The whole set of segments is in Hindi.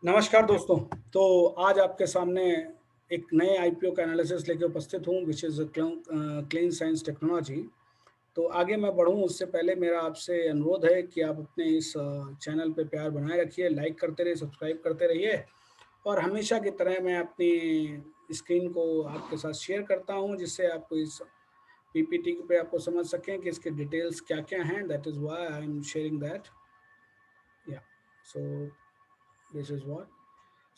नमस्कार दोस्तों। तो आज आपके सामने एक नए आईपीओ का एनालिसिस लेके उपस्थित हूँ which is clean science technology. तो आगे मैं बढ़ूँ उससे पहले मेरा आपसे अनुरोध है कि आप अपने इस चैनल पे प्यार बनाए रखिए, लाइक करते रहिए, सब्सक्राइब करते रहिए और हमेशा की तरह मैं अपनी स्क्रीन को आपके साथ शेयर करता हूँ जिससे आपको इस पीपीटी पे आपको समझ सकें कि इसके डिटेल्स क्या-क्या हैं। That is why I am sharing that. या so this is what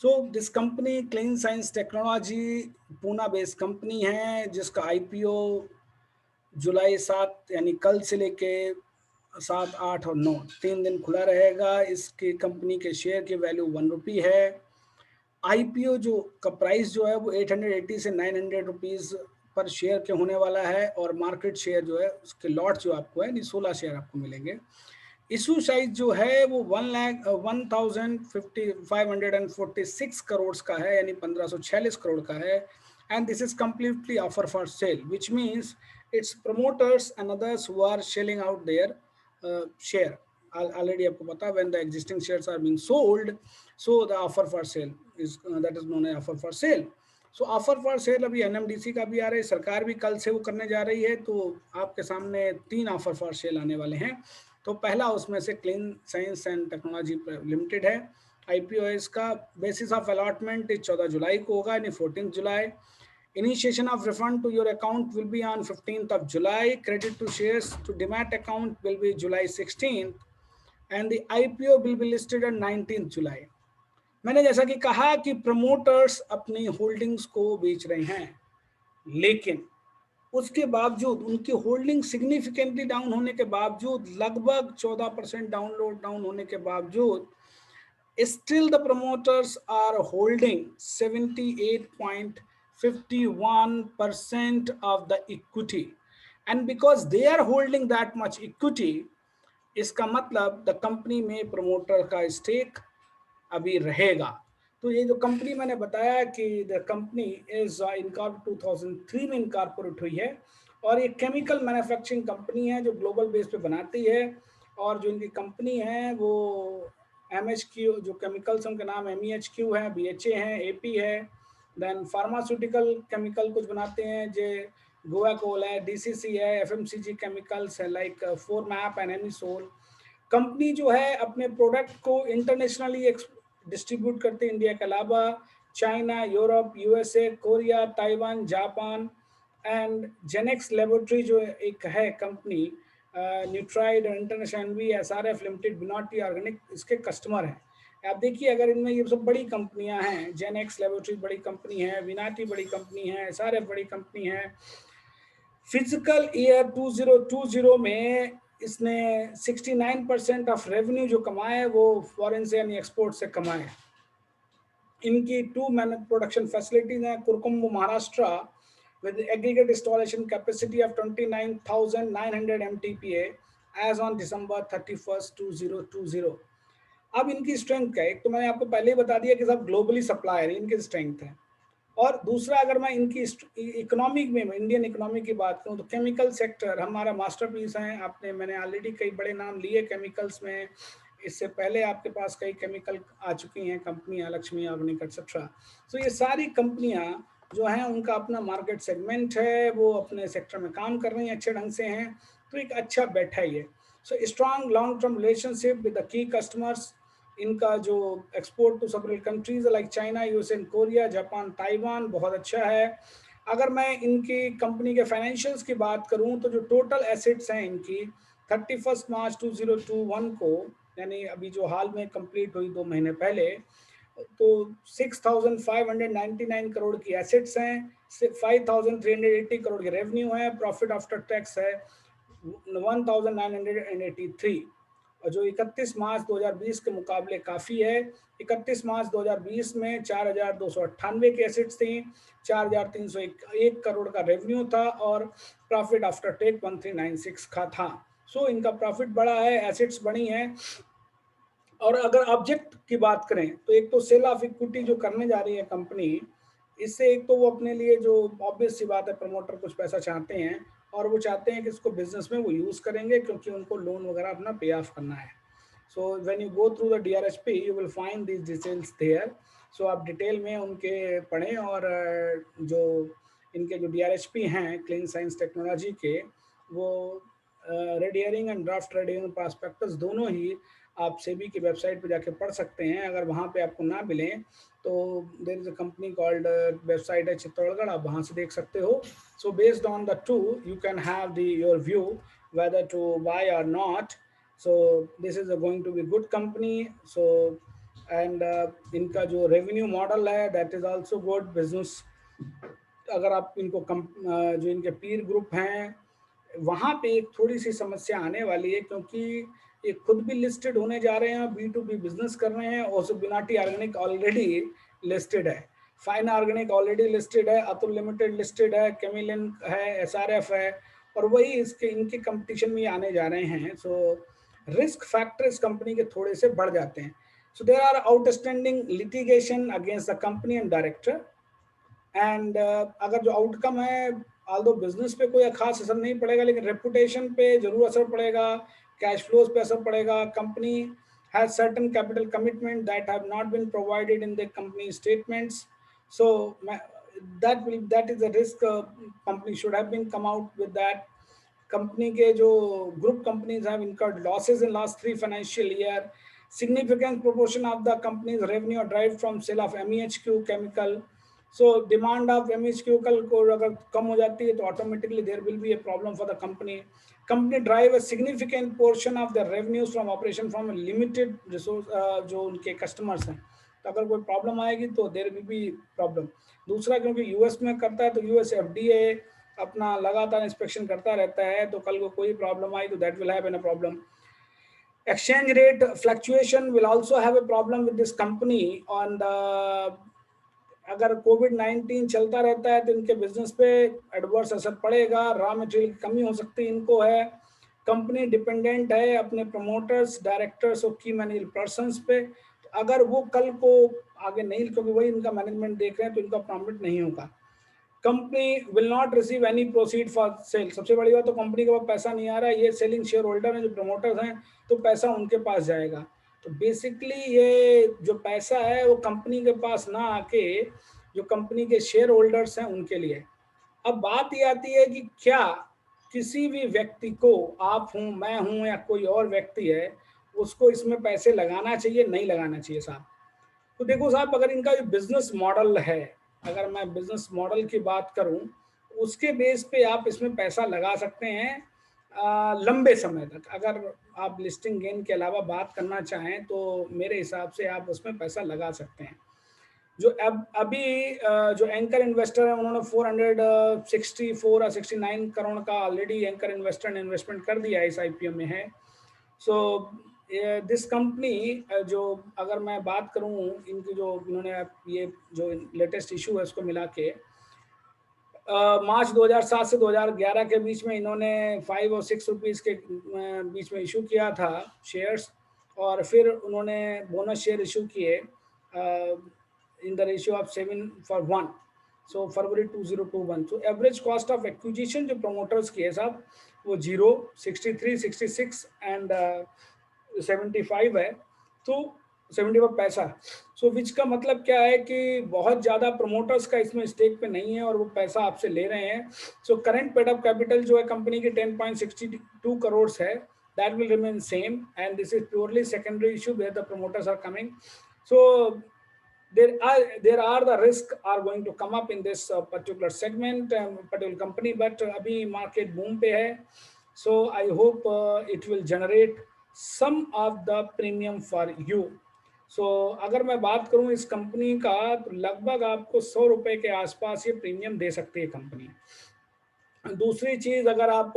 so this company clean science technology Poona based company है जिसका आईपीओ जुलाई 7 यानी कल से लेके 7, 8 और 9 3 दिन खुला रहेगा। इसकी कंपनी के शेयर की वैल्यू 1 रुपी है। आईपीओ जो का प्राइस जो है वो 880 से 900 रुपीज़ पर शेयर के होने वाला है और मार्केट शेयर जो है उसके लॉट जो आपको है यानी 16 शेयर आपको मिलेंगे। इश्यू साइज़ जो है वो 1,0546 करोड़ का है यानी 1546 करोड़ का है and this is completely offer for sale which means its promoters and others who are selling out their share. Already आपको पता है when the existing shares are being sold, so the offer for sale is that is known as offer for sale. So offer for cell अभी एनएमडीसी का भी आ रहा है, सरकार भी कल से वो करने जा रही है। तो आपके सामने 3 ऑफर फॉर सेल आने वाले हैं। तो पहला उसमें से clean science and technology limited है। आईपीओ इसका बेसिस ऑफ अलॉटमेंट इस 14 जुलाई को होगा यानी 14 जुलाई। Initiation of refund to your account will be on 15th of July. Credit to shares to demat account will be July 16th and the IPO will be listed on 19th July. मैंने जैसा कि कहा कि प्रमोटर्स अपनी होल्डिंग्स को बेच रहे हैं, लेकिन उसके बावजूद उनकी होल्डिंग सिग्निफिकेंटली डाउन होने के बावजूद लगभग 14% डाउन होने के बावजूद still the promoters are holding 78.51% of the equity, and because they are holding that much equity, इसका मतलब द कंपनी में प्रमोटर का स्टेक अभी रहेगा। तो ये जो कंपनी मैंने बताया कि द कंपनी इज इनकॉर्प 2003 में इनकॉर्पोरेट हुई है और ये केमिकल मैन्युफैक्चरिंग कंपनी है जो ग्लोबल बेस पे बनाती है। और जो इनकी कंपनी है वो एम एच क्यू जो केमिकल्स उनके नाम एम ई एच क्यू है, बी एच ए है, ए पी है। देन फार्मास्यूटिकल केमिकल कुछ बनाते हैं जो गोवा कोल है, डी सी सी है, एफ एम सी जी केमिकल्स है like four map and anisole. Company जो है अपने प्रोडक्ट को इंटरनेशनली डिस्ट्रीब्यूट करते हैं इंडिया के अलावा China, Europe, USA, Korea, Taiwan, Japan and Gennex laboratory जो एक है कंपनी न्यूट्राइड इंटरनेशनल भी S R F limited Vinati organic इसके कस्टमर हैं। आप देखिए अगर इनमें ये सब बड़ी कंपनियां हैं, जेनेक्स लेबोरेटरी बड़ी कंपनी है, विनाटी बड़ी कंपनी है, एस आर एफ बड़ी कंपनी है। फिजिकल ईयर 2020 में इसने 69% ऑफ रेवेन्यू जो कमाए है वो फॉरेन से यानी एक्सपोर्ट से कमाए। इनकी टू मैन प्रोडक्शन फैसिलिटीज हैं कुरकुम्बु Maharashtra with aggregate installation capacity of 29,900 MTPA as on December 31st 2020। अब इनकी स्ट्रेंथ क्या है? एक तो मैंने आपको पहले ही बता दिया कि सब ग्लोबली सप्लायर इनकी स्ट्रेंथ है। और दूसरा अगर मैं इनकी इकोनॉमिक में इंडियन इकोनॉमी की बात करूं तो केमिकल सेक्टर हमारा मास्टरपीस है। आपने मैंने ऑलरेडी कई बड़े नाम लिए केमिकल्स में, इससे पहले आपके पास कई केमिकल आ चुकी हैं कंपनियां, लक्ष्मी ऑर्गेनिक एक्सेट्रा। सो ये सारी कंपनियां जो हैं उनका अपना मार्केट सेगमेंट है, वो अपने सेक्टर में काम कर रही हैं, अच्छे ढंग से हैं। तो एक अच्छा बैठा ही है। So strong long term relationship with the key customers. इनका जो export to several countries like China, USA, Korea, Japan, Taiwan बहुत अच्छा है। अगर मैं इनकी कंपनी के फाइनेंशियल्स की बात करूं तो जो टोटल एसेट्स हैं इनकी 31 मार्च 2021 को यानी अभी जो हाल में कंप्लीट हुई 2 महीने पहले, तो 6,599 करोड़ की एसेट्स हैं, 5,380 करोड़ की रेवेन्यू है, प्रॉफिट आफ्टर टैक्स है 1,983। और जो 31 मार्च 2020 के मुकाबले काफ़ी है। 31 मार्च 2020 में 4,298 की एसेट्स थी, 4,301 करोड़ का रेवेन्यू था और प्रॉफिट आफ्टर टैक्स 1,396 का था। सो इनका प्रॉफिट बढ़ा है, एसेट्स बढ़ी हैं। और अगर ऑब्जेक्ट की बात करें तो एक तो सेल ऑफ इक्विटी जो करने जा रही है कंपनी, इससे एक तो वो अपने लिए जो ऑब्वियस सी बात है प्रमोटर कुछ पैसा चाहते हैं और वो चाहते हैं कि इसको बिजनेस में वो यूज़ करेंगे क्योंकि उनको लोन वगैरह अपना पे ऑफ करना है। So when you go through the DRHP, you will find these details there. So आप डिटेल में उनके पढ़ें, और जो इनके जो DRHP हैं क्लीन साइंस टेक्नोलॉजी के, वो red herring and draft red herring prospectus दोनों ही आप सेबी की वेबसाइट पे जाके पढ़ सकते हैं। अगर वहाँ पे आपको ना मिलें तो there is a company called, website है चित्तौड़गढ़, आप वहाँ से देख सकते हो। So based on the to you can have the your view whether to buy or not. So this is going to be good company. So and इनका जो revenue model है that is also good business। अगर आप इनको जो इनके पीर ग्रुप हैं वहाँ पे एक थोड़ी सी समस्या आने वाली है, क्योंकि ये खुद भी लिस्टेड होने जा रहे हैं, B2B बिजनेस कर रहे हैं, और बिनाटी ऑर्गेनिक ऑलरेडी लिस्टेड है, फाइन ऑर्गेनिक ऑलरेडी लिस्टेड है, अतुल लिमिटेड लिस्टेड है, केमिलिन है, SRF है, और वही इसके इनके कंपटीशन में आने जा रहे हैं। सो रिस्क फैक्टर इस कंपनी के थोड़े से बढ़ जाते हैं। So there are outstanding litigation against the company and director. And अगर जो आउटकम है, ऑल्दो बिजनेस पे कोई खास असर नहीं पड़ेगा, लेकिन रेपुटेशन पे जरूर असर पड़ेगा, कैश फ्लोज पे असर पड़ेगा। Company has certain capital commitment that have not been provided in the company statements. So that is a risk, company should have been come out with that। Company के जो group companies have incurred losses in last 3 financial year. Significant proportion of the company's revenue are derived from sale of MEHQ chemical. So demand of MEHQ को अगर कम हो जाती है तो automatically there will be a problem for the company. Company drive a significant portion of the revenues from operation from limited resource, जो उनके कस्टमर्स हैं। तो अगर कोई प्रॉब्लम आएगी तो देयर विल बी प्रॉब्लम। दूसरा, क्योंकि US में करता है तो US FDA अपना लगातार इंस्पेक्शन करता रहता है, तो कल को कोई प्रॉब्लम आई तो that will have an a problem. Exchange rate fluctuation will also have a problem with this company on the. अगर कोविड-19 चलता रहता है तो इनके बिजनेस पे एडवर्स असर पड़ेगा, रॉ मटेरियल की कमी हो सकती है इनको है। कंपनी डिपेंडेंट है अपने प्रमोटर्स, डायरेक्टर्स और की मैनेजर पर्सन्स पे। तो अगर वो कल को आगे नहीं, क्योंकि वही इनका मैनेजमेंट देख रहे हैं, तो इनका प्रॉफिट नहीं होगा। Company will not receive any proceed for sale. सबसे बड़ी बात तो कंपनी के पास पैसा नहीं आ रहा है, ये सेलिंग शेयर होल्डर हैं जो प्रमोटर्स हैं, तो पैसा उनके पास जाएगा। तो बेसिकली ये जो पैसा है वो कंपनी के पास ना आके जो कंपनी के शेयर होल्डर्स हैं उनके लिए। अब बात ये आती है कि क्या किसी भी व्यक्ति को, आप हूँ, मैं हूँ, या कोई और व्यक्ति है, उसको इसमें पैसे लगाना चाहिए, नहीं लगाना चाहिए साहब? तो देखो साहब, अगर इनका जो बिजनेस मॉडल है, अगर मैं बिजनेस मॉडल की बात करूं, उसके बेस पे आप इसमें पैसा लगा सकते हैं लंबे समय तक। अगर आप लिस्टिंग गेन के अलावा बात करना चाहें तो मेरे हिसाब से आप उसमें पैसा लगा सकते हैं। जो अब अभी जो एंकर इन्वेस्टर है उन्होंने 464 या 69 करोड़ का ऑलरेडी एंकर इन्वेस्टर ने इन्वेस्टमेंट कर दिया इस IPO में है। सो दिस कंपनी जो, अगर मैं बात करूं इनकी जो इन्होंने ये जो लेटेस्ट इशू है उसको मिला के, मार्च 2007 से 2011 के बीच में इन्होंने 5 और 6 रुपीज़ के बीच में इशू किया था शेयर्स, और फिर उन्होंने बोनस शेयर इशू किए in the ratio of 7:1। So February 2021। So average cost of acquisition जो प्रमोटर्स की है साहब वो 0, 63, 66 एंड 75 है, तो 75 पैसा। सो विच का मतलब क्या है कि बहुत ज़्यादा प्रमोटर्स का इसमें स्टेक पे नहीं है और वो पैसा आपसे ले रहे हैं। So current paid up capital जो है कंपनी की 10.62 करोड़ है, that will remain same, and this is purely secondary issue where the promoters are coming. So there are the risk are going to come up in this particular segment, particular company, but अभी market boom पे है। So I hope it will generate some of the premium for you. So अगर मैं बात करूं इस कंपनी का, तो लगभग आपको 100 रुपए के आसपास ये प्रीमियम दे सकती है कंपनी। दूसरी चीज, अगर आप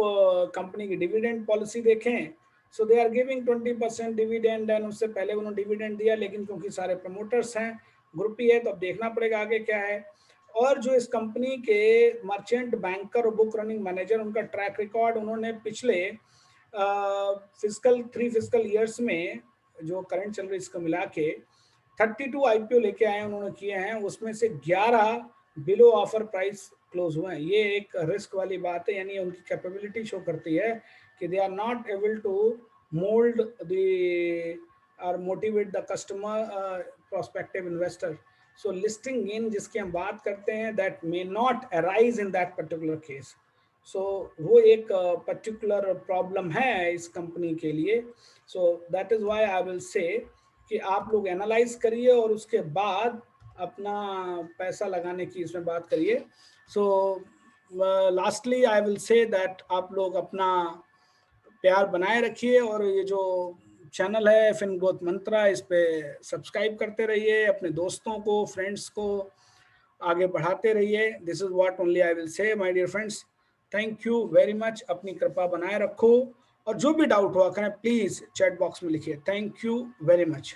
कंपनी की डिविडेंड पॉलिसी देखें, so they are giving 20% dividend, and उससे पहले उन्होंने डिविडेंड दिया, लेकिन क्योंकि सारे प्रमोटर्स हैं, ग्रुप ही है, तो अब देखना पड़ेगा आगे क्या है। और जो इस कंपनी के मर्चेंट बैंकर और बुक रनिंग मैनेजर, उनका ट्रैक रिकॉर्ड, उन्होंने पिछले थ्री फिजिकल ईयर्स में जो करंट चल रही इसको मिला के 32 IPO लेके आए उन्होंने किए हैं, उसमें से 11 बिलो ऑफर प्राइस क्लोज हुए हैं। ये एक रिस्क वाली बात है, यानी उनकी कैपेबिलिटी शो करती है कि they are not able to mold the or motivate the customer, prospective investor. So listing gain जिसकी हम बात करते हैं, that may not arise in that particular case. सो वो एक पर्टिकुलर प्रॉब्लम है इस कंपनी के लिए. So that is why I will से कि आप लोग एनालाइज करिए और उसके बाद अपना पैसा लगाने की इसमें बात करिए. सो lastly I will say that आप लोग अपना प्यार बनाए रखिए और ये जो चैनल है फिन ग्रोथ मंत्रा, इस पे सब्सक्राइब करते रहिए, अपने दोस्तों को, फ्रेंड्स को आगे बढ़ाते रहिए. This is what only I will say my dear friends. Thank you very much. अपनी कृपा बनाए रखो और जो भी डाउट हुआ करें प्लीज चैट बॉक्स में लिखिए. Thank you very much.